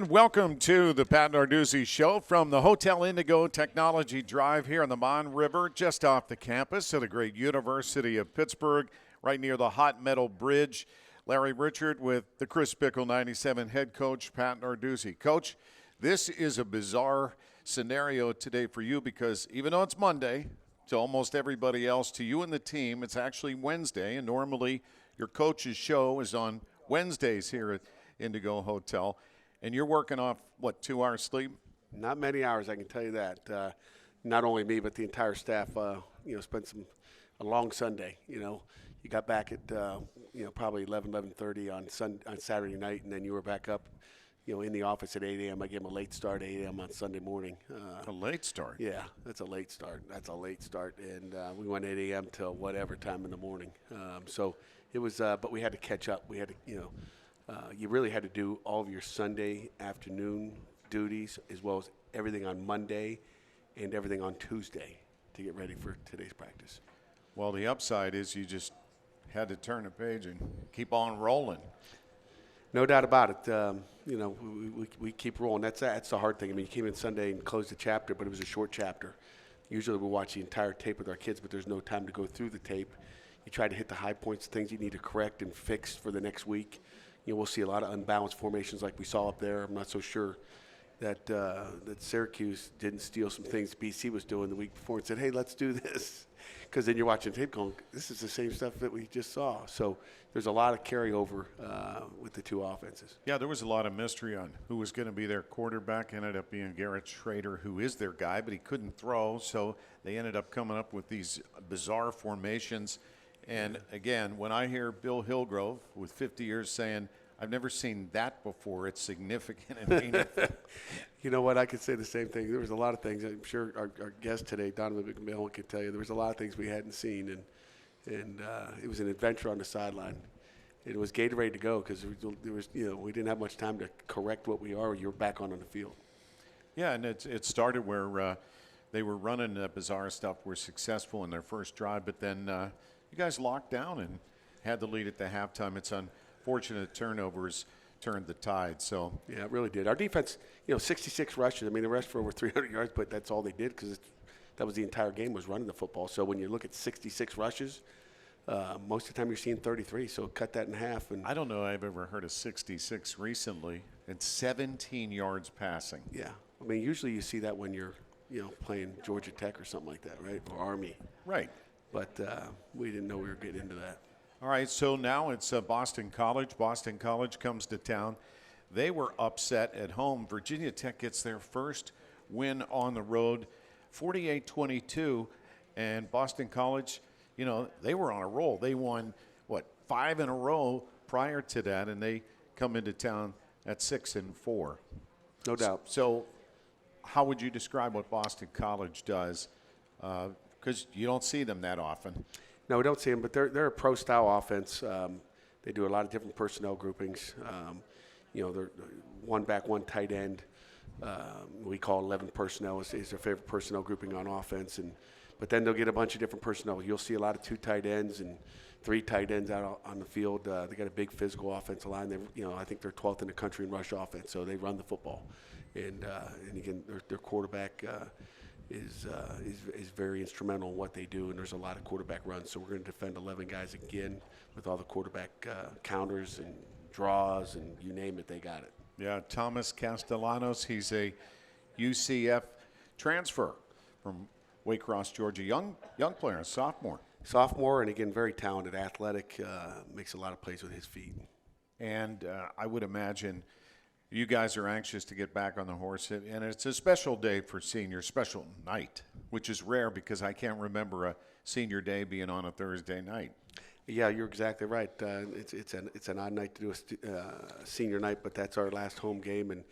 Welcome to the Pat Narduzzi Show from the Hotel Indigo Technology Drive here on the Mon River, just off the campus of the great University of Pittsburgh, right near the Hot Metal Bridge. Larry Richard with the Chris Bickle 97 head coach, Pat Narduzzi. Coach, this is a bizarre scenario today for you because even though it's Monday, to almost everybody else, to you and the team, it's actually Wednesday, and normally your coach's show is on Wednesdays here at Indigo Hotel. And you're working off, 2 hours sleep? Not many hours, I can tell you that. Not only me, but the entire staff, spent a long Sunday. You got back at, probably 11:30 on Saturday night, and then you were back up, in the office at 8 a.m. I gave them a late start, 8 a.m. on Sunday morning. A late start? Yeah, that's a late start. And we went 8 a.m. till whatever time in the morning. So it was, but we had to catch up. We had to, you really had to do all of your Sunday afternoon duties as well as everything on Monday and everything on Tuesday to get ready for today's practice. Well, the upside is you just had to turn the page and keep on rolling. No doubt about it. We keep rolling. That's the hard thing. I mean, you came in Sunday and closed the chapter, but it was a short chapter. Usually we watch the entire tape with our kids, but there's no time to go through the tape. You try to hit the high points, things you need to correct and fix for the next week. We'll see a lot of unbalanced formations like we saw up there. I'm not so sure that Syracuse didn't steal some things BC was doing the week before and said, hey, let's do this. Because then you're watching tape going, this is the same stuff that we just saw. So there's a lot of carryover with the two offenses. Yeah, there was a lot of mystery on who was going to be their quarterback. Ended up being Garrett Schrader, who is their guy, but he couldn't throw. So they ended up coming up with these bizarre formations. And, again, when I hear Bill Hillgrove with 50 years saying, I've never seen that before, it's significant and meaningful. You know what? I could say the same thing. There was a lot of things. I'm sure our guest today, Donovan McMillan, could tell you there was a lot of things we hadn't seen. And it was an adventure on the sideline. It was Gatorade to go because there was, we didn't have much time to correct what we are. You were back on the field. Yeah, and it started where they were running bizarre stuff, were successful in their first drive, but then you guys locked down and had the lead at the halftime. It's unfortunate turnovers turned the tide. So yeah, it really did. Our defense, 66 rushes. I mean, they rushed for over 300 yards, but that's all they did because that was the entire game was running the football. So when you look at 66 rushes, most of the time you're seeing 33. So cut that in half. And I don't know I've ever heard of 66 recently and 17 yards passing. Yeah. I mean, usually you see that when you're, playing Georgia Tech or something like that, right? Or Army. Right. But we didn't know we were getting into that. All right, so now it's Boston College. Boston College comes to town. They were upset at home. Virginia Tech gets their first win on the road, 48-22. And Boston College, they were on a roll. They won, 5 in a row prior to that, and they come into town at 6-4. No doubt. So how would you describe what Boston College does? Because you don't see them that often. No, we don't see them, but they're a pro-style offense. They do a lot of different personnel groupings. They're one back, one tight end. We call 11 personnel is their favorite personnel grouping on offense. But then they'll get a bunch of different personnel. You'll see a lot of 2 tight ends and 3 tight ends out on the field. They got a big physical offensive line. I think they're 12th in the country in rush offense, so they run the football. And again, their quarterback is very instrumental in what they do, and there's a lot of quarterback runs. So we're going to defend 11 guys again with all the quarterback counters and draws and you name it, they got it. Yeah, Thomas Castellanos, he's a UCF transfer from Waycross, Georgia. Young player, a sophomore. Sophomore, and again, very talented, athletic, makes a lot of plays with his feet. And I would imagine you guys are anxious to get back on the horse, and it's a special day for seniors, special night, which is rare because I can't remember a senior day being on a Thursday night. Yeah, you're exactly right. It's an odd night to do a senior night, but that's our last home game, and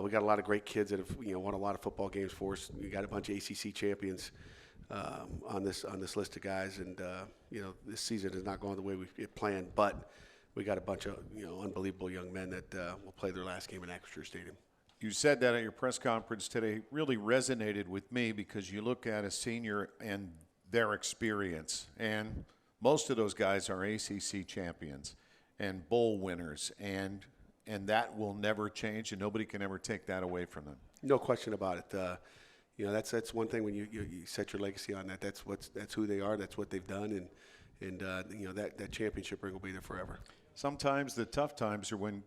we got a lot of great kids that have won a lot of football games for us. We got a bunch of ACC champions on this list of guys, and this season is not going the way we planned, but we got a bunch of unbelievable young men that will play their last game in Acrisure Stadium. You said that at your press conference today. Really resonated with me because you look at a senior and their experience, and most of those guys are ACC champions and bowl winners and and that will never change, and nobody can ever take that away from them. No question about it. That's one thing when you set your legacy on that. That's who they are. That's what they've done, and that championship ring will be there forever. Sometimes the tough times are when,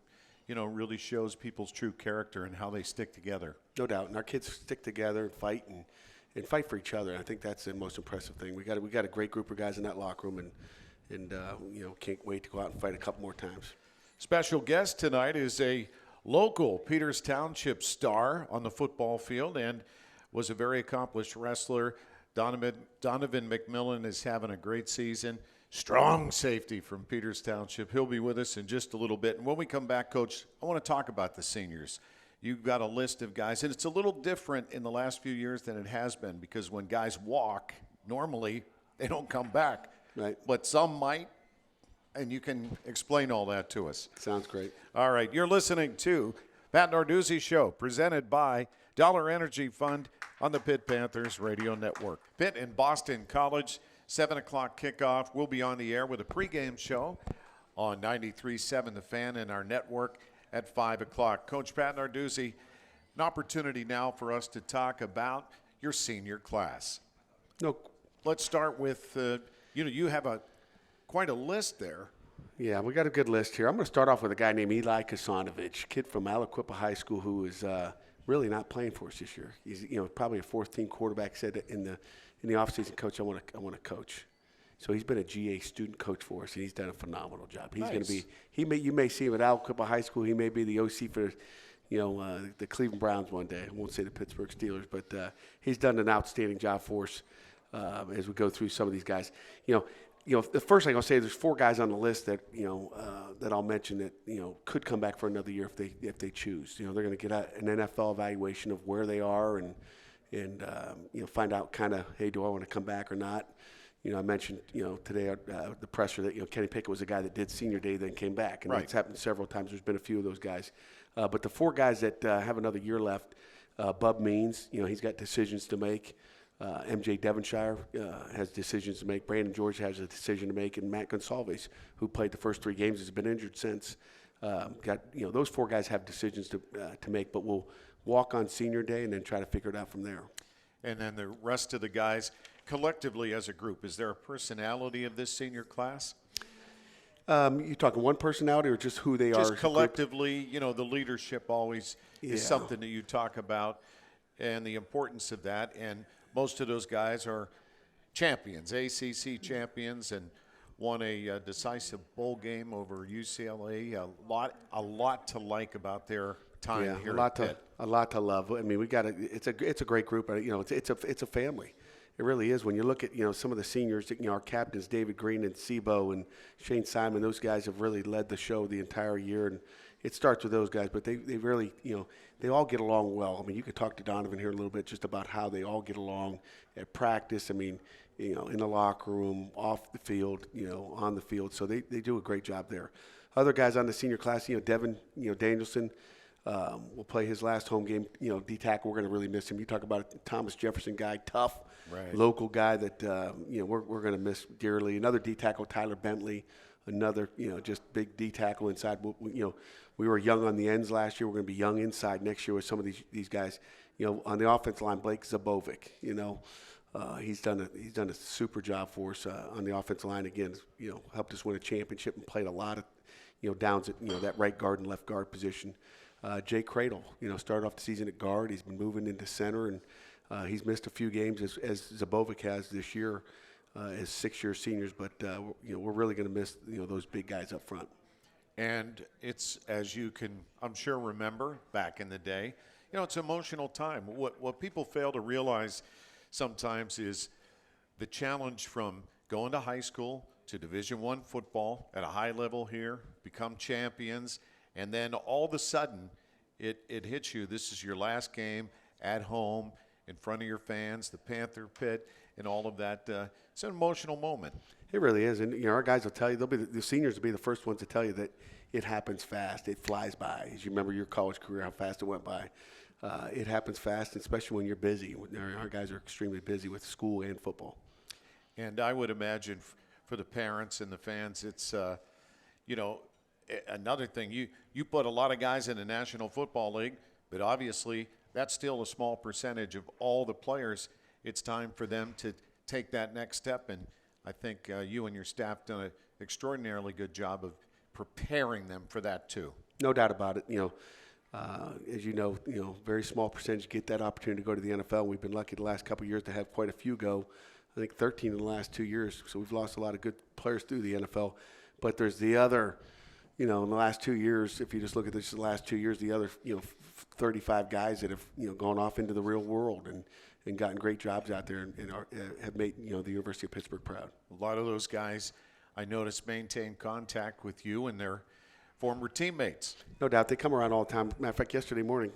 it really shows people's true character and how they stick together. No doubt, and our kids stick together and fight and fight for each other. And I think that's the most impressive thing. We got a great group of guys in that locker room, and can't wait to go out and fight a couple more times. Special guest tonight is a local Peters Township star on the football field and was a very accomplished wrestler. Donovan McMillan is having a great season. Strong safety from Peters Township. He'll be with us in just a little bit. And when we come back, Coach, I want to talk about the seniors. You've got a list of guys, and it's a little different in the last few years than it has been, because when guys walk, normally they don't come back. Right. But some might, and you can explain all that to us. Sounds great. All right, you're listening to Pat Narduzzi Show, presented by Dollar Energy Fund on the Pitt Panthers Radio Network. Pitt and Boston College, 7 o'clock kickoff. We'll be on the air with a pregame show on 93.7 The Fan and our network at 5 o'clock. Coach Pat Narduzzi, an opportunity now for us to talk about your senior class. No. Let's start with, you have quite a list there. Yeah, we got a good list here. I'm going to start off with a guy named Eli Kasanovich, kid from Aliquippa High School who is really not playing for us this year. He's probably a fourth-team quarterback. Said that in the offseason, Coach, I want to coach. So he's been a GA student coach for us, and he's done a phenomenal job. He's going to be you may see him at Aliquippa High School. He may be the OC for the Cleveland Browns one day. I won't say the Pittsburgh Steelers, but he's done an outstanding job for us as we go through some of these guys. The first thing I'll say, there's 4 guys on the list that that I'll mention that could come back for another year if they choose. They're going to get an NFL evaluation of where they are and find out kind of, hey, do I want to come back or not? I mentioned today the presser that Kenny Pickett was a guy that did senior day then came back, and that's happened several times. There's been a few of those guys, but the 4 guys that have another year left, Bub Means, he's got decisions to make. MJ Devonshire has decisions to make. Brandon George has a decision to make, and Matt Gonsalves, who played the first 3 games, has been injured since. Those 4 guys have decisions to make, but we'll walk on senior day and then try to figure it out from there. And then the rest of the guys, collectively as a group, is there a personality of this senior class? You talking one personality or just who they are? Just collectively, the leadership always is something that you talk about, and the importance of that. And most of those guys are champions, ACC champions, and won a decisive bowl game over UCLA. A lot to like about their time here at Pitt. A lot to love. I mean, it's a great group. It's a family. It really is. When you look at some of the seniors, our captains David Green and Sebo and Shane Simon, those guys have really led the show the entire year, and it starts with those guys. But they really they all get along well. I mean, you could talk to Donovan here a little bit just about how they all get along at practice. I mean, in the locker room, off the field, on the field. So they do a great job there. Other guys on the senior class, Devin, Danielson. Will play his last home game. D-tackle, we're going to really miss him. You talk about a Thomas Jefferson guy, tough, local guy that we're going to miss dearly. Another D-tackle, Tyler Bentley, another just big D-tackle inside. We were young on the ends last year. We're going to be young inside next year with some of these guys. On the offensive line, Blake Zabovic. He's done a super job for us on the offensive line. Again, helped us win a championship and played a lot of downs at that right guard and left guard position. Jay Cradle, started off the season at guard. He's been moving into center, and he's missed a few games as Zabovic has this year as 6-year seniors. But we're really going to miss those big guys up front. And it's, as you can, I'm sure, remember back in the day, it's an emotional time. What people fail to realize sometimes is the challenge from going to high school to Division I football at a high level here, become champions. And then all of a sudden, it hits you. This is your last game at home in front of your fans, the Panther Pit, and all of that. It's an emotional moment. It really is. And our guys will tell you, the seniors will be the first ones to tell you that it happens fast. It flies by. As you remember your college career, how fast it went by. It happens fast, especially when you're busy. Our guys are extremely busy with school and football. And I would imagine for the parents and the fans, it's, another thing, you put a lot of guys in the National Football League, but obviously that's still a small percentage of all the players. It's time for them to take that next step, and I think you and your staff done an extraordinarily good job of preparing them for that too. No doubt about it. As you know, very small percentage get that opportunity to go to the NFL. We've been lucky the last couple of years to have quite a few go. I think 13 in the last 2 years. So we've lost a lot of good players through the NFL. But there's the other, in the last 2 years, if you just look at this the last 2 years, the other, 35 guys that have, gone off into the real world and gotten great jobs out there and have made, the University of Pittsburgh proud. A lot of those guys, I noticed, maintain contact with you and their former teammates. No doubt. They come around all the time. Matter of fact, yesterday morning,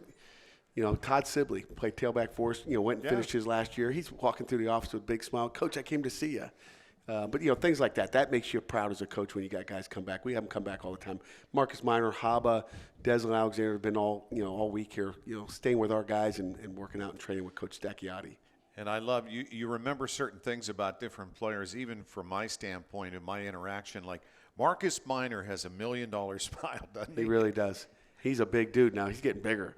Todd Sibley played tailback for us, went and finished his last year. He's walking through the office with a big smile. Coach, I came to see you. But, things like that makes you proud as a coach when you got guys come back. We have them come back all the time. Marcus Minor, Haba, Deslin Alexander have been all week here, staying with our guys and working out and training with Coach Stacchiotti. And I love you remember certain things about different players, even from my standpoint in my interaction. Like Marcus Minor has $1 million smile, doesn't he? He really does. He's a big dude now. He's getting bigger.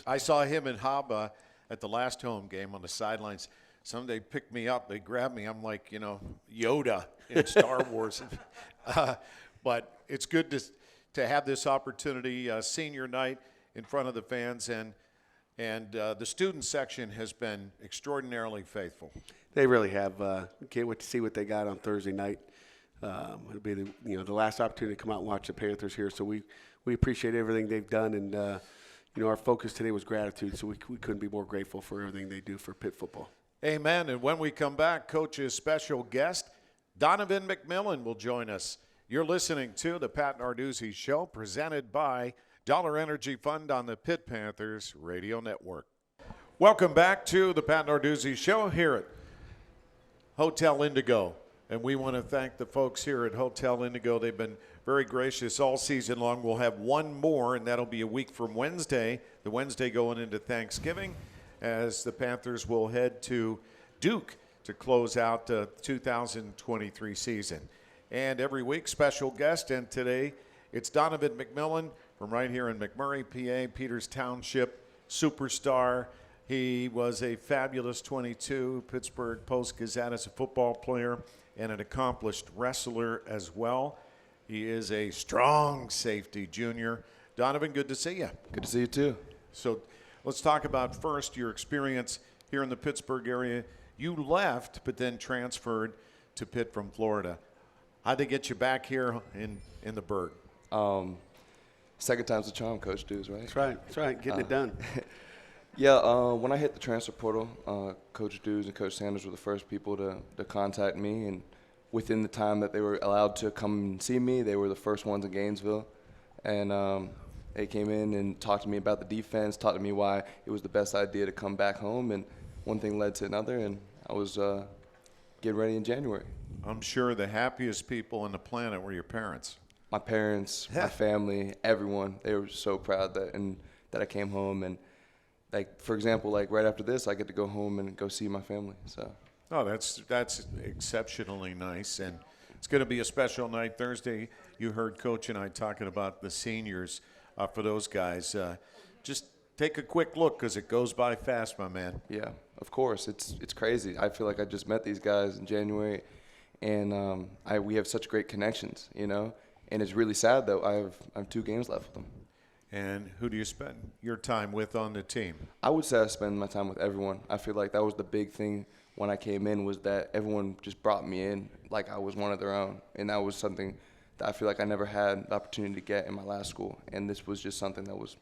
I saw him and Haba at the last home game on the sidelines. Somebody picked me up. They grabbed me. I'm like, Yoda in Star Wars. But it's good to have this opportunity, senior night in front of the fans. And the student section has been extraordinarily faithful. They really have. Can't wait to see what they got on Thursday night. It'll be the last opportunity to come out and watch the Panthers here. So we appreciate everything they've done. And, our focus today was gratitude. So we couldn't be more grateful for everything they do for Pitt football. Amen. And when we come back, Coach's special guest, Donovan McMillan, will join us. You're listening to the Pat Narduzzi Show, presented by Dollar Energy Fund on the Pitt Panthers Radio Network. Welcome back to the Pat Narduzzi Show here at Hotel Indigo. And we want to thank the folks here at Hotel Indigo. They've been very gracious all season long. We'll have one more, and that'll be a week from Wednesday, the Wednesday going into Thanksgiving, as the Panthers will head to Duke to close out the 2023 season. And every week, special guest, and today it's Donovan McMillan from right here in McMurray, PA, Peters Township, superstar. He was a fabulous 22, Pittsburgh Post-Gazette as a football player and an accomplished wrestler as well. He is a strong safety junior. Donovan, good to see you. Good to see you too. So let's talk about first your experience here in the Pittsburgh area. You left but then transferred to Pitt from Florida. How'd they get you back here in the Burgh? Second time's the charm, Coach Dews, right? That's right. Getting it done. Yeah, when I hit the transfer portal, Coach Dews and Coach Sanders were the first people to contact me, and within the time that they were allowed to come and see me, they were the first ones in Gainesville. And they came in and talked to me about the defense, talked to me why it was the best idea to come back home, and one thing led to another, and I was getting ready in January. I'm sure the happiest people on the planet were your parents. My parents, my family, everyone, they were so proud that I came home. And, like, for example, like right after this, I get to go home and go see my family. So. Oh, that's exceptionally nice. And it's going to be a special night Thursday. You heard Coach and I talking about the seniors for those guys. Just take a quick look because it goes by fast, my man. Yeah, of course. It's crazy. I feel like I just met these guys in January, and we have such great connections, And it's really sad, though. I have 2 games left with them. And who do you spend your time with on the team? I would say I spend my time with everyone. I feel like that was the big thing when I came in, was that everyone just brought me in like I was one of their own. And that was something that I feel like I never had the opportunity to get in my last school. And this was just something that was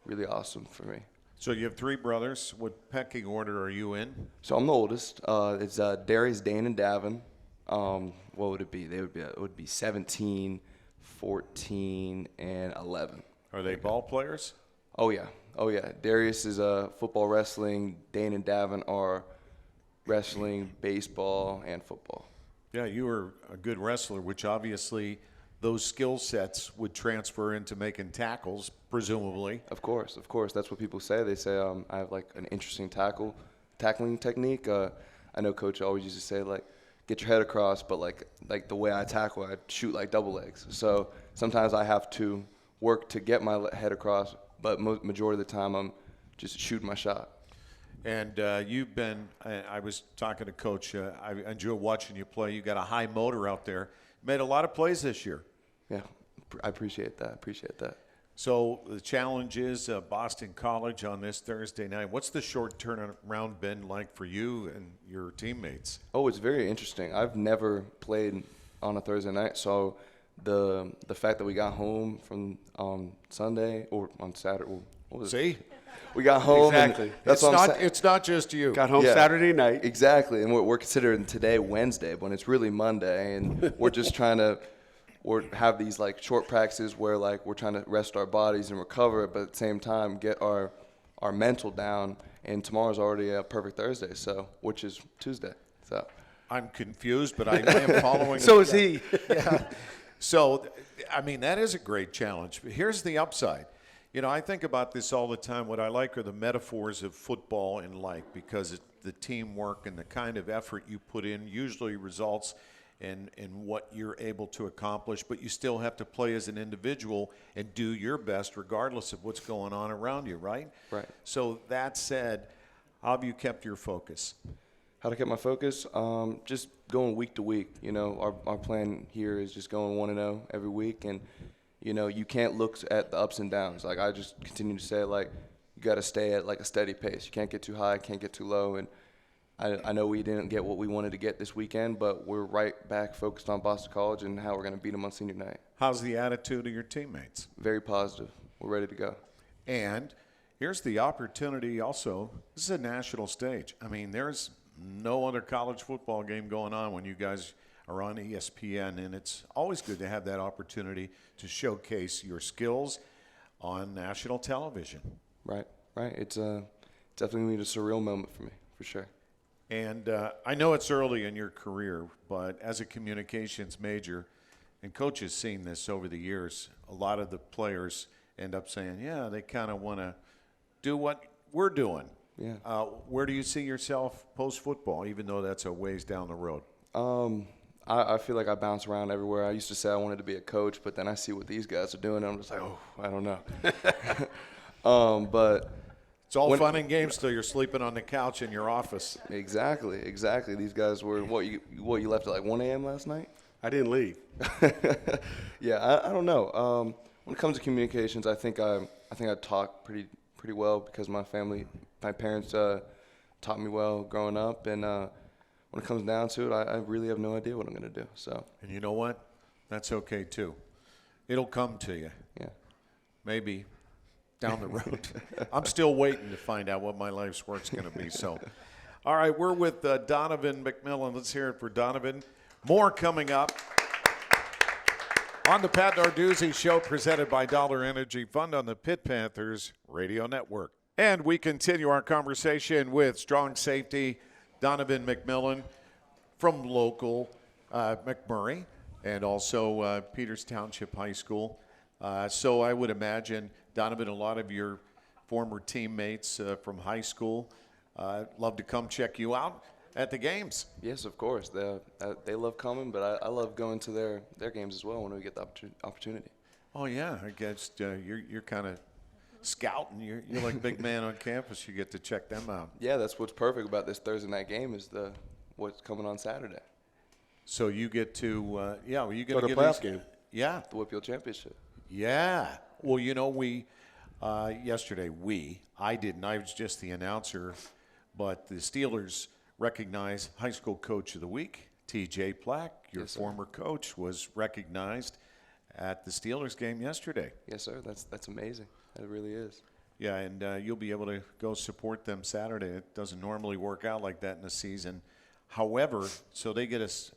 really awesome for me. So you have 3 brothers. What pecking order are you in? So I'm the oldest. It's Darius, Dane, and Davin. What would it be? It would be 17, 14, and 11. Are they ball players? Oh, yeah. Darius is football, wrestling. Dane and Davin are wrestling, baseball, and football. Yeah, you were a good wrestler, which obviously those skill sets would transfer into making tackles, presumably. Of course. That's what people say. They say I have, like, an interesting tackling technique. I know Coach always used to say, like, get your head across, but like the way I tackle, I shoot like double legs. So sometimes I have to work to get my head across, but majority of the time I'm just shooting my shot. And you've been, I was talking to Coach, I enjoy watching you play. You got a high motor out there. Made a lot of plays this year. Yeah, I appreciate that. So the challenge is Boston College on this Thursday night. What's the short turnaround been like for you and your teammates? Oh, it's very interesting. I've never played on a Thursday night, so the fact that we got home from Sunday or on Saturday. What was See? It? We got home. Exactly. That's It's not just you. Got home Yeah. Saturday night. Exactly, and we're considering today Wednesday when it's really Monday, and we're just trying to have these like short practices where like we're trying to rest our bodies and recover, but at the same time get our mental down. And tomorrow's already a perfect Thursday, which is Tuesday. So I'm confused, but I am following. So is he. Yeah. So, I mean, that is a great challenge. But here's the upside. You know, I think about this all the time. What I like are the metaphors of football and life, because the teamwork and the kind of effort you put in usually results in what you're able to accomplish, but you still have to play as an individual and do your best regardless of what's going on around you, right? Right. So that said, how have you kept your focus? how to keep my focus? Just going week to week. You know, our plan here is just going 1-0 every week, and you know, you can't look at the ups and downs. Like I just continue to say, like you got to stay at like a steady pace. You can't get too high, can't get too low, and I know we didn't get what we wanted to get this weekend, but we're right back focused on Boston College and how we're going to beat them on senior night. How's the attitude of your teammates? Very positive. We're ready to go. And here's the opportunity also. This is a national stage. I mean, there's no other college football game going on when you guys are on ESPN, and it's always good to have that opportunity to showcase your skills on national television. Right. It's definitely a surreal moment for me, for sure. And I know it's early in your career, but as a communications major, and Coach has seen this over the years, a lot of the players end up saying, yeah, they kind of want to do what we're doing. Yeah. Where do you see yourself post-football, even though that's a ways down the road? I feel like I bounce around everywhere. I used to say I wanted to be a coach, but then I see what these guys are doing, and I'm just like, oh, I don't know. But it's all fun and games till you're sleeping on the couch in your office. Exactly. These guys were you left at like 1 a.m. last night? I didn't leave. Yeah, I don't know. When it comes to communications, I think I talk pretty well because my parents taught me well growing up, and when it comes down to it, I really have no idea what I'm going to do. So. And you know what? That's okay too. It'll come to you. Yeah. Maybe down the road. I'm still waiting to find out what my life's work's going to be. So, all right, we're with Donovan McMillan. Let's hear it for Donovan. More coming up on the Pat Narduzzi Show, presented by Dollar Energy Fund on the Pitt Panthers Radio Network. And we continue our conversation with strong safety Donovan McMillan from local McMurray and also Peters Township High School. So I would imagine, Donovan, a lot of your former teammates from high school love to come check you out at the games. Yes, of course. They love coming, but I love going to their games as well when we get the opportunity. Oh yeah, I guess you're kind of scouting. You're like a big man on campus. You get to check them out. Yeah, that's what's perfect about this Thursday night game is what's coming on Saturday. So you get to you get Go to the playoff game. Yeah, The Whitfield Championship. yeah. Well, you know, we yesterday I didn't. I was just the announcer, but the Steelers recognized High School Coach of the Week, T.J. Plack. Your Yes, sir. former coach was recognized at the Steelers game yesterday. Yes, sir. That's amazing. It really is. Yeah, and you'll be able to go support them Saturday. It doesn't normally work out like that in the season. However, so they get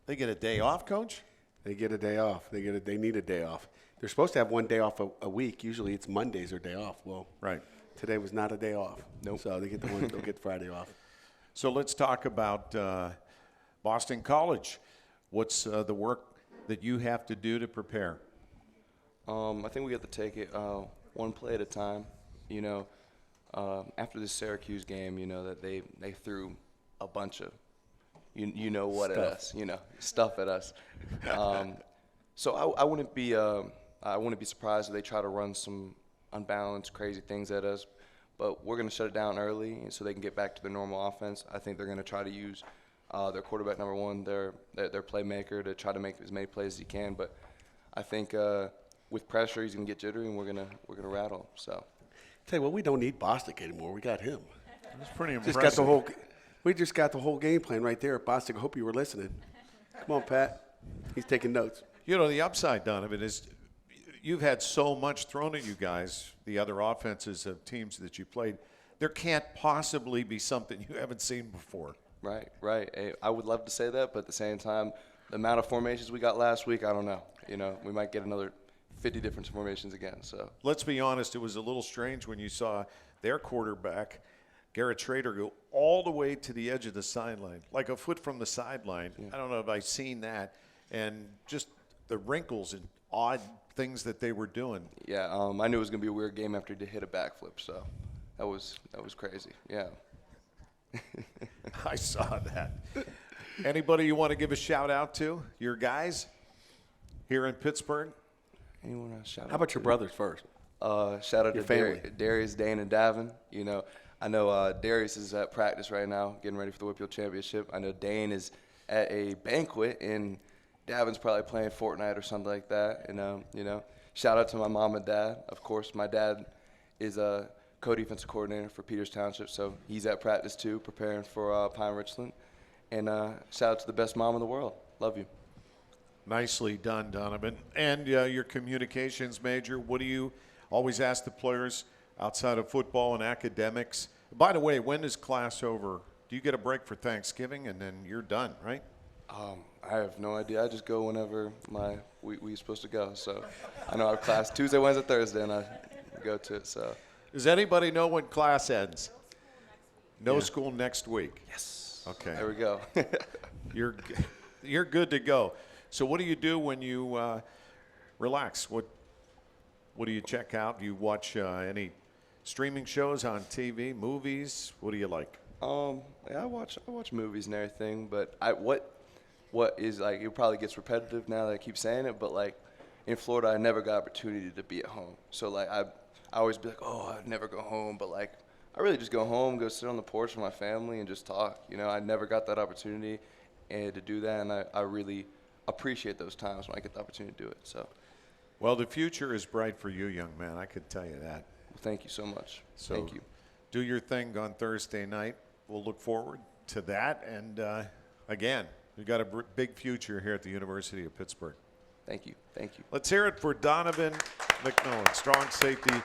they get a day off, Coach? They get a day off. They need a day off. They're supposed to have one day off a week. Usually it's Mondays their day off. Well, Right. today was not a day off. Nope. So they get they'll get Friday off. So let's talk about Boston College. What's the work that you have to do to prepare? I think we have to take it one play at a time. You know, after the Syracuse game, you know that they threw a bunch of you know what at us, stuff at us. So I wouldn't be surprised if they try to run some unbalanced, crazy things at us. But we're going to shut it down early so they can get back to their normal offense. I think they're going to try to use their quarterback, number one, their playmaker, to try to make as many plays as he can. But I think with pressure, he's going to get jittery, and we're gonna rattle. So, Tell you what, we don't need Bostic anymore. We got him. That's pretty impressive. We just got the whole game plan right there. Bostic, I hope you were listening. Come on, Pat. He's taking notes. The upside, Donovan, is you've had so much thrown at you guys, the other offenses of teams that you played. There can't possibly be something you haven't seen before. Right. Hey, I would love to say that, but at the same time, the amount of formations we got last week, I don't know. We might get another 50 different formations again. So let's be honest, it was a little strange when you saw their quarterback, Garrett Schrader, go all the way to the edge of the sideline, like a foot from the sideline. Yeah. I don't know if I've seen that, and just the wrinkles and odd things that they were doing. Yeah, I knew it was going to be a weird game after he hit a backflip, so that was crazy. Yeah. I saw that. Anybody you want to give a shout out to? Your guys here in Pittsburgh? Anyone else shout out? How about your brothers first? Shout out to Darius, Dane, and Davin. I know Darius is at practice right now, getting ready for the Whitfield Championship. I know Dane is at a banquet, and Davin's probably playing Fortnite or something like that. Shout out to my mom and dad. Of course, my dad is a co-defensive coordinator for Peters Township, so he's at practice too, preparing for Pine Richland. And shout out to the best mom in the world. Love you. Nicely done, Donovan. And your communications major, what do you always ask the players outside of football and academics? By the way, when is class over? Do you get a break for Thanksgiving and then you're done, right? I have no idea. I just go whenever we're supposed to go. So I know I have class Tuesday, Wednesday, Thursday, and I go to it. So does anybody know when class ends? No school next week. Yes. Okay. There we go. You're good to go. So what do you do when you relax? What do you check out? Do you watch any streaming shows on TV, movies? What do you like? I watch movies and everything, but what is like, it probably gets repetitive now that I keep saying it, but like in Florida, I never got opportunity to be at home. So like I always be like, oh, I'd never go home, but like I really just go home, go sit on the porch with my family and just talk. I never got that opportunity to do that, and I really appreciate those times when I get the opportunity to do it. So, well, the future is bright for you, young man. I could tell you that. Well, thank you so much. So thank you. Do your thing on Thursday night. We'll look forward to that. And again, we've got a big future here at the University of Pittsburgh. Thank you. Let's hear it for Donovan McMillan, strong safety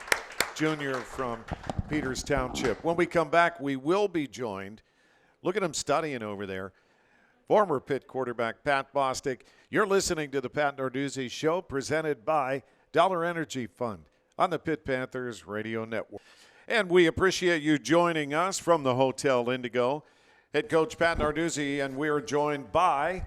junior from Peters Township. When we come back, we will be joined. Look at him studying over there. Former Pitt quarterback Pat Bostic. You're listening to the Pat Narduzzi Show, presented by Dollar Energy Fund on the Pitt Panthers Radio Network. And we appreciate you joining us from the Hotel Indigo. Head coach Pat Narduzzi, and we are joined by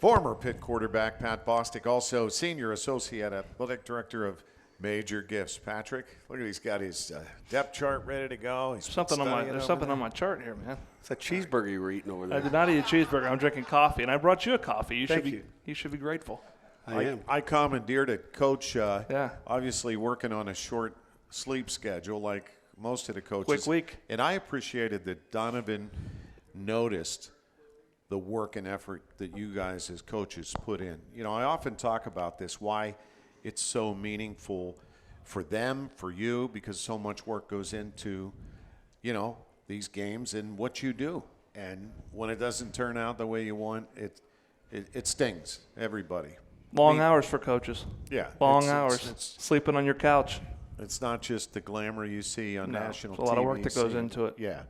former Pitt quarterback Pat Bostic, also senior associate athletic director of Major Gifts. Patrick, look at he's got his depth chart ready to go. There's something on my chart here, man. It's a cheeseburger you were eating over there. I did not eat a cheeseburger. I'm drinking coffee, and I brought you a coffee. Thank you. You should be grateful. I am. I commandeered it, Coach. Obviously working on a short sleep schedule like most of the coaches. Quick week. And I appreciated that Donovan noticed the work and effort that you guys as coaches put in. I often talk about this, why it's so meaningful for them, for you, because so much work goes into, these games and what you do. And when it doesn't turn out the way you want, it stings everybody. Long hours for coaches. Yeah. Long hours. Sleeping on your couch. It's not just the glamour you see on national TV. There's a lot of work that goes into it. Yeah.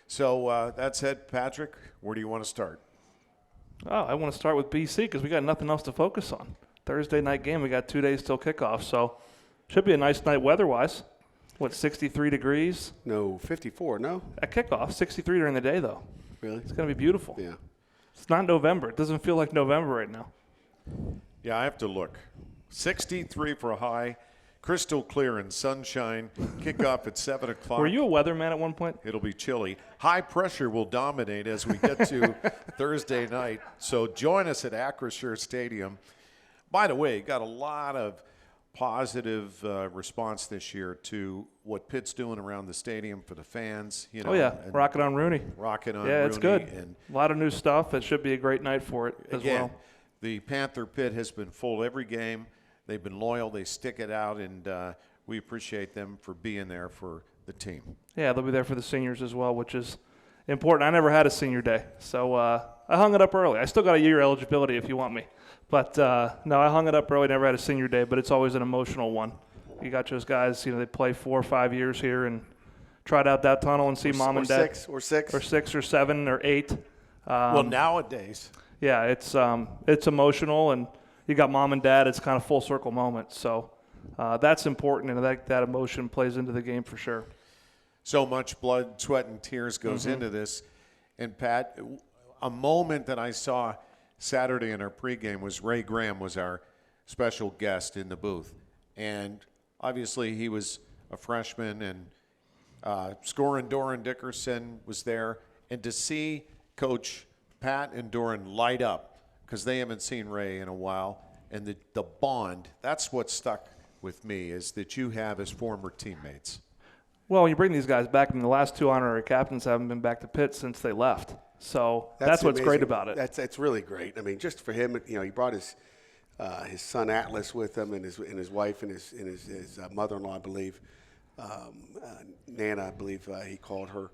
So that said, Patrick, where do you want to start? Oh, I want to start with BC because we got nothing else to focus on. Thursday night game, we got 2 days till kickoff, so should be a nice night weather-wise. 63 degrees? No, 54, no? At kickoff, 63 during the day, though. Really? It's going to be beautiful. Yeah. It's not November. It doesn't feel like November right now. Yeah, I have to look. 63 for a high. crystal clear and sunshine. Kickoff at 7 o'clock. Were you a weatherman at one point? It'll be chilly. High pressure will dominate as we get to Thursday night. So join us at Acrisure Stadium. By the way, got a lot of positive response this year to what Pitt's doing around the stadium for the fans. You know, Oh, yeah. Rocket on Rooney. Rocket on Yeah, Rooney. it's good. And A lot of new stuff. It should be a great night for it as again, well. the Panther Pit has been full every game. They've been loyal. They stick it out, and we appreciate them for being there for the team. Yeah, they'll be there for the seniors as well, which is important. I never had a senior day, so I hung it up early. I still got a year eligibility if you want me. But, no, I hung it up early, never had a senior day, but it's always an emotional one. You got those guys, you know, they play 4 or 5 years here and tried out that tunnel and see mom and dad. Or six. Or 6 or 7 or 8. Well, nowadays. Yeah, it's emotional, and you got mom and dad. It's kind of full circle moment. So that's important, and that emotion plays into the game for sure. So much blood, sweat, and tears goes Mm-hmm. into this. And, Pat, a moment that I saw Saturday in our pregame was Ray Graham was our special guest in the booth. And obviously he was a freshman, and scoring Doran Dickerson was there. And to see Coach Pat and Doran light up, because they haven't seen Ray in a while, and the bond, that's what stuck with me, is that you have as former teammates. Well, you bring these guys back, and the last 2 honorary captains haven't been back to Pitt since they left. So that's what's amazing. great about it. That's really great. I mean, just for him, you know, he brought his son Atlas with him, and his wife and his mother-in-law, I believe, Nana, I believe he called her,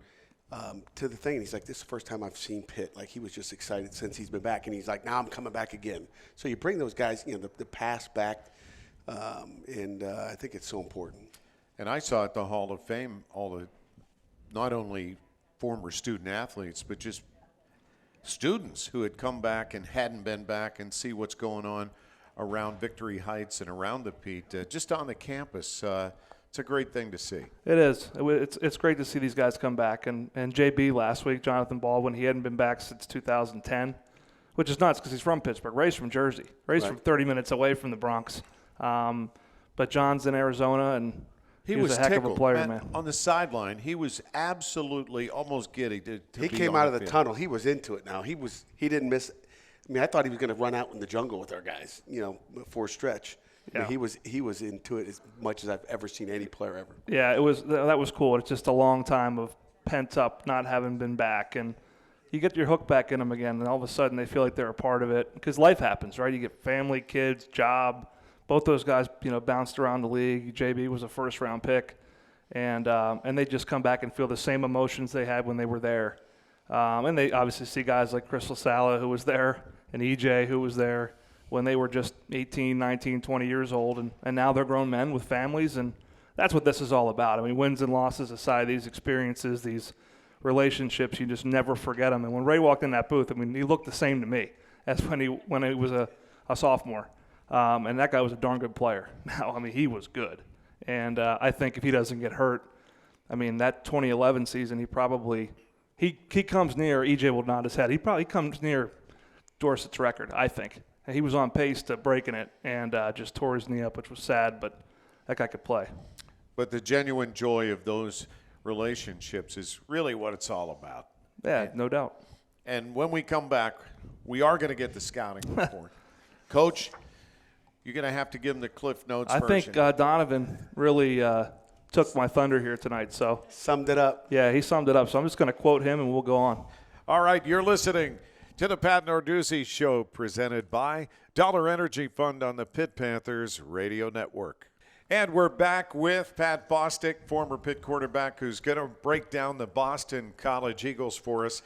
to the thing. And he's like, "This is the first time I've seen Pitt." Like, he was just excited since he's been back, and he's like, "Now I'm coming back again." So you bring those guys, you know, the past back, and I think it's so important. And I saw at the Hall of Fame all the, not only former student athletes, but just students who had come back and hadn't been back, and see what's going on around Victory Heights and around the Pete, just on the campus. It's a great thing to see. It is. It's great to see these guys come back. And JB last week, Jonathan Baldwin, he hadn't been back since 2010, which is nuts because he's from Pittsburgh. Ray's from Jersey. Ray's from 30 minutes away from the Bronx. But John's in Arizona, and he was a heck tickled. of a player, man. On the sideline, he was absolutely almost giddy to He be came on out of the field. tunnel. He was into it now. He didn't miss. I mean, I thought he was going to run out in the jungle with our guys, you know, for a stretch. I mean, Yeah. he was into it as much as I've ever seen any player ever. Yeah, that was cool. It's just a long time of pent up, not having been back, and you get your hook back in them again, and all of a sudden they feel like they're a part of it because life happens, right? You get family, kids, job. Both those guys, you know, bounced around the league. JB was a first-round pick, and they just come back and feel the same emotions they had when they were there. And they obviously see guys like Chris LaSala, who was there, and EJ, who was there when they were just 18, 19, 20 years old, and now they're grown men with families, and that's what this is all about. I mean, wins and losses aside, these experiences, these relationships, you just never forget them. And when Ray walked in that booth, I mean, he looked the same to me as when he was a sophomore. And that guy was a darn good player. Now, I mean, he was good. And I think if he doesn't get hurt, I mean, that 2011 season, he comes near, EJ will nod his head, he probably comes near Dorsett's record, I think. He was on pace to breaking it and just tore his knee up, which was sad, but that guy could play. But the genuine joy of those relationships is really what it's all about. Yeah, no doubt. And when we come back, we are going to get the scouting report. Coach, you're going to have to give him the Cliff Notes I version. think Donovan really took my thunder here tonight. So Summed it up. yeah, he summed it up. So I'm just going to quote him, and we'll go on. All right, you're listening to the Pat Narduzzi Show, presented by Dollar Energy Fund on the Pitt Panthers Radio Network. And we're back with Pat Bostic, former Pitt quarterback, who's going to break down the Boston College Eagles for us.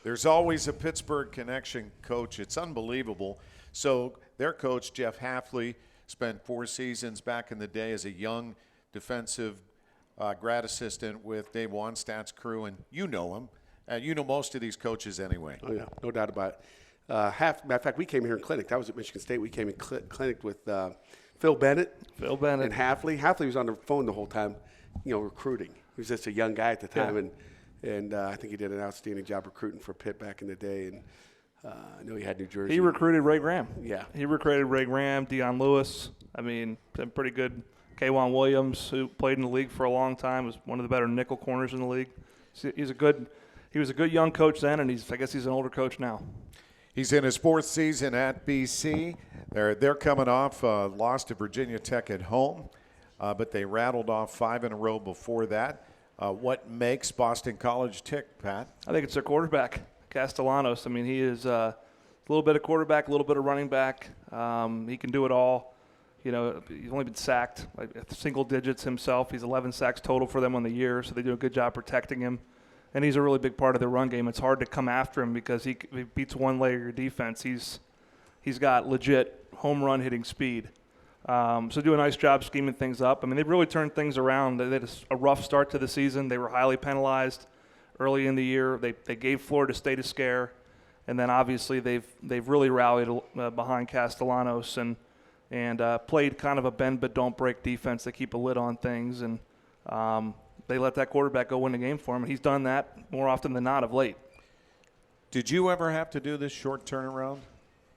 There's always a Pittsburgh connection, Coach. It's unbelievable. So their coach, Jeff Hafley, spent 4 seasons back in the day as a young defensive grad assistant with Dave Wanstadt's crew, and you know him. You know most of these coaches anyway. Oh, yeah, no doubt about it. Matter of fact, we came here in clinic. That was at Michigan State. We came in clinic with Phil Bennett. And Hafley. Hafley was on the phone the whole time, you know, recruiting. He was just a young guy at the time, and I think he did an outstanding job recruiting for Pitt back in the day. And I know he had New Jersey. He recruited Ray Graham. Yeah. He recruited Ray Graham, Deion Lewis. I mean, some pretty good K'Wan Williams, who played in the league for a long time, was one of the better nickel corners in the league. He was a good young coach then, and I guess he's an older coach now. He's in his 4th season at BC. They're coming off a loss to Virginia Tech at home, but they rattled off 5 in a row before that. What makes Boston College tick, Pat? I think it's their quarterback, Castellanos. I mean, he is a little bit of quarterback, a little bit of running back. He can do it all. You know, he's only been sacked like single digits himself. He's 11 sacks total for them on the year, so they do a good job protecting him. And he's a really big part of their run game. It's hard to come after him because he beats one layer of your defense. He's got legit home run hitting speed. So do a nice job scheming things up. I mean, they've really turned things around. They had a rough start to the season. They were highly penalized early in the year. They gave Florida State a scare, and then obviously they've really rallied behind Castellanos and played kind of a bend but don't break defense. They keep a lid on things, and they let that quarterback go win the game for him. And he's done that more often than not of late. Did you ever have to do this short turnaround?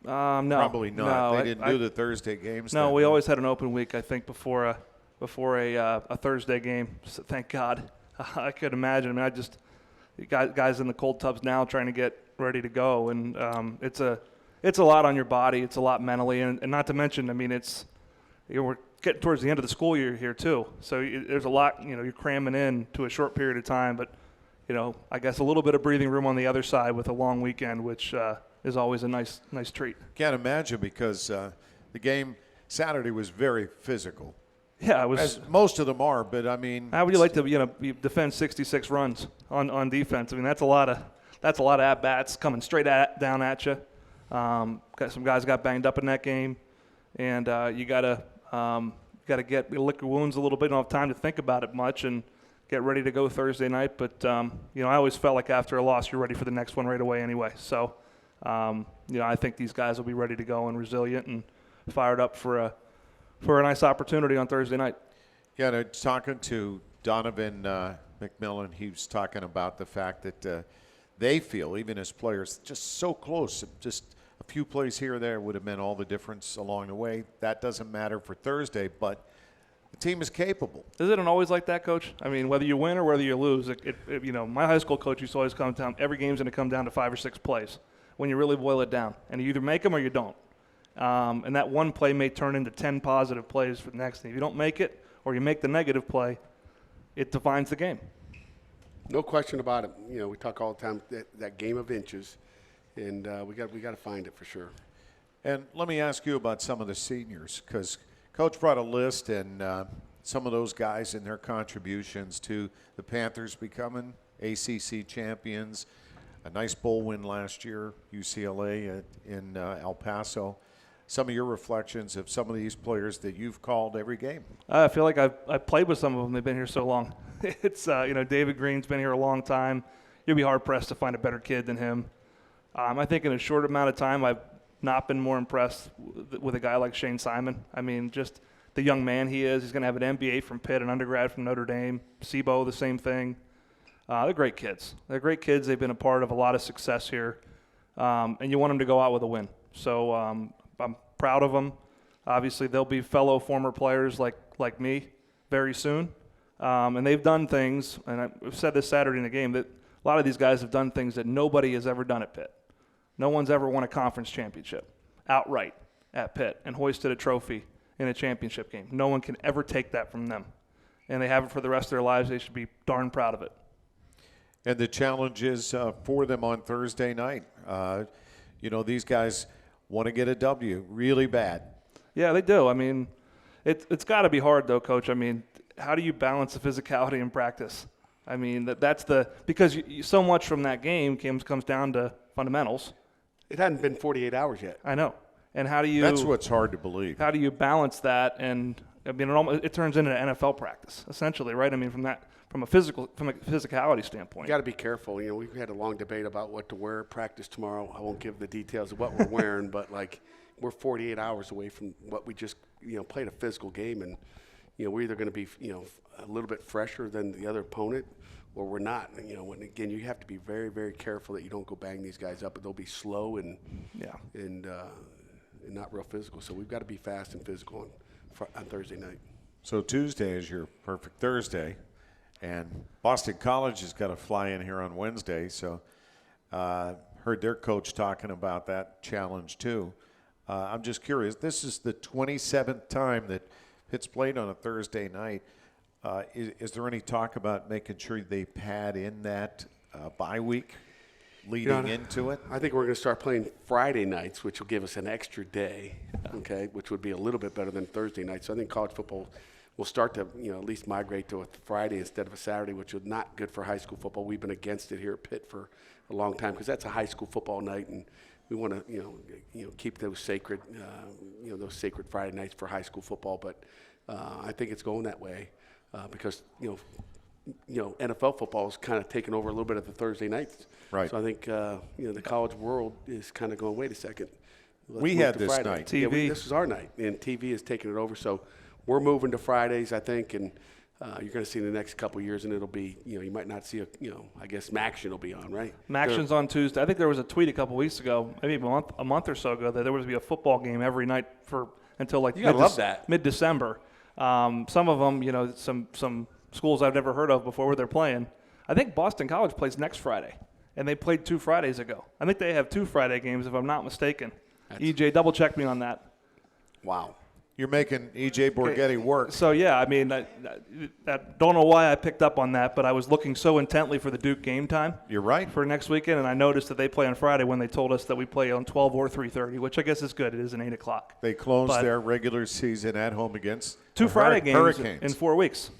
No. Probably not. No, they didn't do the Thursday games. No, then, we right? always had an open week, I think, before a Thursday game. So thank God. I could imagine. I mean, guys in the cold tubs now trying to get ready to go, and it's a lot on your body. It's a lot mentally, and not to mention, I mean, we're getting towards the end of the school year here too. So there's a lot, you're cramming in to a short period of time, but I guess a little bit of breathing room on the other side with a long weekend, which is always a nice treat. Can't imagine because the game Saturday was very physical. Yeah, it was. As most of them are, but I mean, how would you like to you defend 66 runs on defense? I mean, that's a lot of at bats coming straight down at you. Got some guys got banged up in that game, and you gotta lick your wounds a little bit. You don't have time to think about it much and get ready to go Thursday night. But I always felt like after a loss, you're ready for the next one right away anyway. So I think these guys will be ready to go and resilient and fired up for a nice opportunity on Thursday night. Yeah, talking to Donovan McMillan, he was talking about the fact that they feel, even as players, just so close, just a few plays here or there would have meant all the difference along the way. That doesn't matter for Thursday, but the team is capable. Is it always like that, Coach? I mean, whether you win or whether you lose, my high school coach used to always come down, every game's going to come down to 5 or 6 plays when you really boil it down. And you either make them or you don't. And that one play may turn into 10 positive plays for the next thing. If you don't make it or you make the negative play, it defines the game. No question about it. We talk all the time that game of inches, and we got to find it for sure. And let me ask you about some of the seniors, because Coach brought a list, and some of those guys and their contributions to the Panthers becoming ACC champions, a nice bowl win last year, UCLA in El Paso. Some of your reflections of some of these players that you've called every game. I feel like I've played with some of them. They've been here so long. It's David Green's been here a long time. You'll be hard pressed to find a better kid than him. I think in a short amount of time, I've not been more impressed with a guy like Shane Simon. I mean, just the young man he is. He's going to have an MBA from Pitt, an undergrad from Notre Dame. Sebo, the same thing. They're great kids. They're great kids. They've been a part of a lot of success here, and you want them to go out with a win. So I'm proud of them. Obviously, they'll be fellow former players like me very soon. And they've done things, and I've said this Saturday in the game, that a lot of these guys have done things that nobody has ever done at Pitt. No one's ever won a conference championship outright at Pitt and hoisted a trophy in a championship game. No one can ever take that from them. And they have it for the rest of their lives. They should be darn proud of it. And the challenge is for them on Thursday night. These guys want to get a W really bad. Yeah, they do. I mean, it's got to be hard, though, Coach. I mean, how do you balance the physicality in practice? I mean, because so much from that game comes down to fundamentals. It hadn't been 48 hours yet. I know. And how do you? That's what's hard to believe. How do you balance that? And I mean, it turns into an NFL practice essentially, right? I mean, from a physicality standpoint. You got to be careful. We've had a long debate about what to wear at practice tomorrow. I won't give the details of what we're wearing, but we're 48 hours away from what we just played a physical game, and we're either going to be a little bit fresher than the other opponent, or we're not. When again, you have to be very, very careful that you don't go bang these guys up, but they'll be slow and not real physical. So we've got to be fast and physical on Thursday night. So Tuesday is your perfect Thursday, and Boston College has got to fly in here on Wednesday. So heard their coach talking about that challenge too. I'm just curious. This is the 27th time that Pitt's played on a Thursday night. Is there any talk about making sure they pad in that bye week leading into it? I think we're going to start playing Friday nights, which will give us an extra day, okay, which would be a little bit better than Thursday night. So I think college football will start to, at least migrate to a Friday instead of a Saturday, which is not good for high school football. We've been against it here at Pitt for a long time because that's a high school football night, and we want to, keep those sacred, those sacred Friday nights for high school football. But I think it's going that way because, NFL football is kind of taking over a little bit of the Thursday nights. Right. So I think, the college world is kind of going, wait a second. We had this Friday night. Yeah, TV. this is our night, and TV is taking it over. So we're moving to Fridays, I think, and you're going to see in the next couple of years, and it'll be, you might not see I guess Maction will be on, right? Maction's on Tuesday. I think there was a tweet a couple weeks ago, maybe a month or so ago, that there was to be a football game every night until like You gotta love that. mid-December. Some of them, some schools I've never heard of before where they're playing. I think Boston College plays next Friday, and they played 2 Fridays ago. I think they have 2 Friday games, if I'm not mistaken. EJ, double check me on that. Wow. You're making E.J. Borghetti work. So, yeah, I mean, I don't know why I picked up on that, but I was looking so intently for the Duke game time. You're right. For next weekend, and I noticed that they play on Friday when they told us that we play on 12 or 3:30, which I guess is good. It is an 8 o'clock. They closed But their regular season at home against 2 the Friday games Hurricanes. in 4 weeks.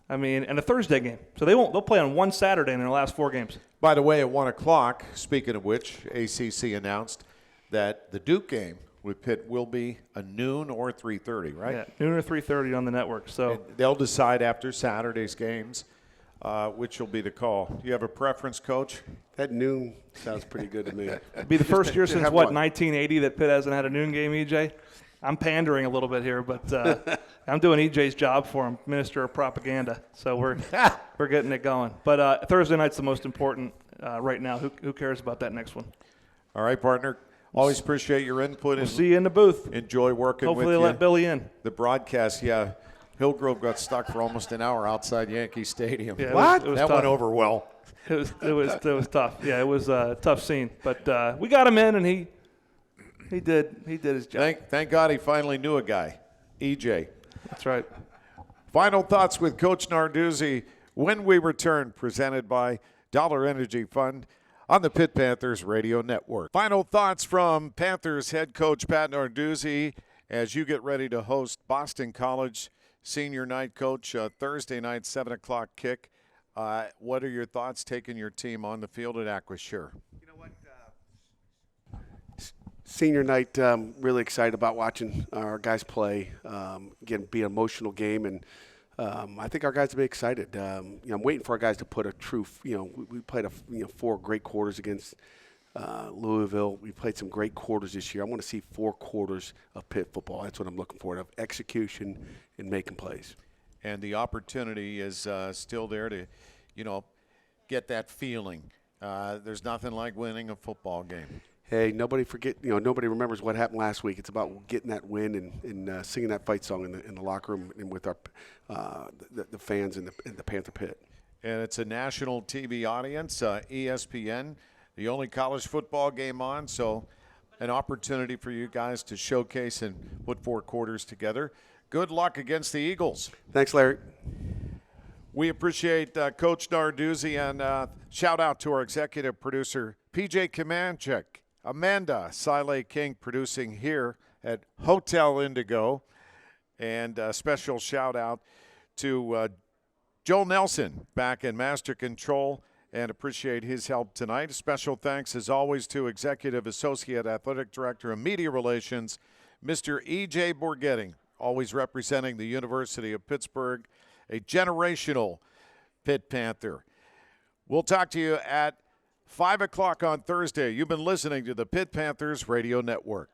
I mean, and a Thursday game. So they'll play on one Saturday in their last 4 games. By the way, at 1 o'clock, speaking of which, ACC announced that the Duke game with Pitt will be a noon or 3:30, right? Yeah, noon or 3:30 on the network. So And they'll decide after Saturday's games which will be the call. Do you have a preference, Coach? That noon sounds pretty good to me. it'd be the first year since, have what, one. 1980 that Pitt hasn't had a noon game, EJ? I'm pandering a little bit here, but I'm doing EJ's job for him, Minister of Propaganda. So we're getting it going. But Thursday night's the most important right now. Who cares about that next one? All right, partner. Always appreciate your input. We'll and see you in the booth. enjoy working Hopefully with they you. let Billy in. The broadcast, yeah. Hillgrove got stuck for almost an hour outside Yankee Stadium. Yeah, What? it was That tough. went over well. It was tough. Yeah, it was a tough scene. But we got him in, and he did his job. Thank God he finally knew a guy, EJ. That's right. Final thoughts with Coach Narduzzi when we return, presented by Dollar Energy Fund on the Pitt Panthers Radio Network. Final thoughts from Panthers head coach Pat Narduzzi as you get ready to host Boston College Senior Night, Coach, Thursday night, 7 o'clock kick. What are your thoughts taking your team on the field at Acrisure? You know what? Senior night, really excited about watching our guys play. Again, be an emotional game, and I think our guys will be excited. I'm waiting for our guys to put a true. We played 4 great quarters against Louisville. We played some great quarters this year. I want to see 4 quarters of Pitt football. That's what I'm looking for, of execution and making plays. And the opportunity is still there to, get that feeling. There's nothing like winning a football game. Hey, nobody remembers what happened last week. It's about getting that win and singing that fight song in the locker room and with our the fans in the Panther Pit. And it's a national TV audience, ESPN, the only college football game on, so an opportunity for you guys to showcase and put 4 quarters together. Good luck against the Eagles. Thanks, Larry. We appreciate Coach Narduzzi, and shout out to our executive producer, PJ Kamanchik, Amanda Sile King, producing here at Hotel Indigo, and a special shout out to Joel Nelson back in Master Control, and appreciate his help tonight. Special thanks, as always, to Executive Associate Athletic Director of Media Relations, Mr. E.J. Borghetti, always representing the University of Pittsburgh, a generational Pitt Panther. We'll talk to you at 5 o'clock on Thursday. You've been listening to the Pitt Panthers Radio Network.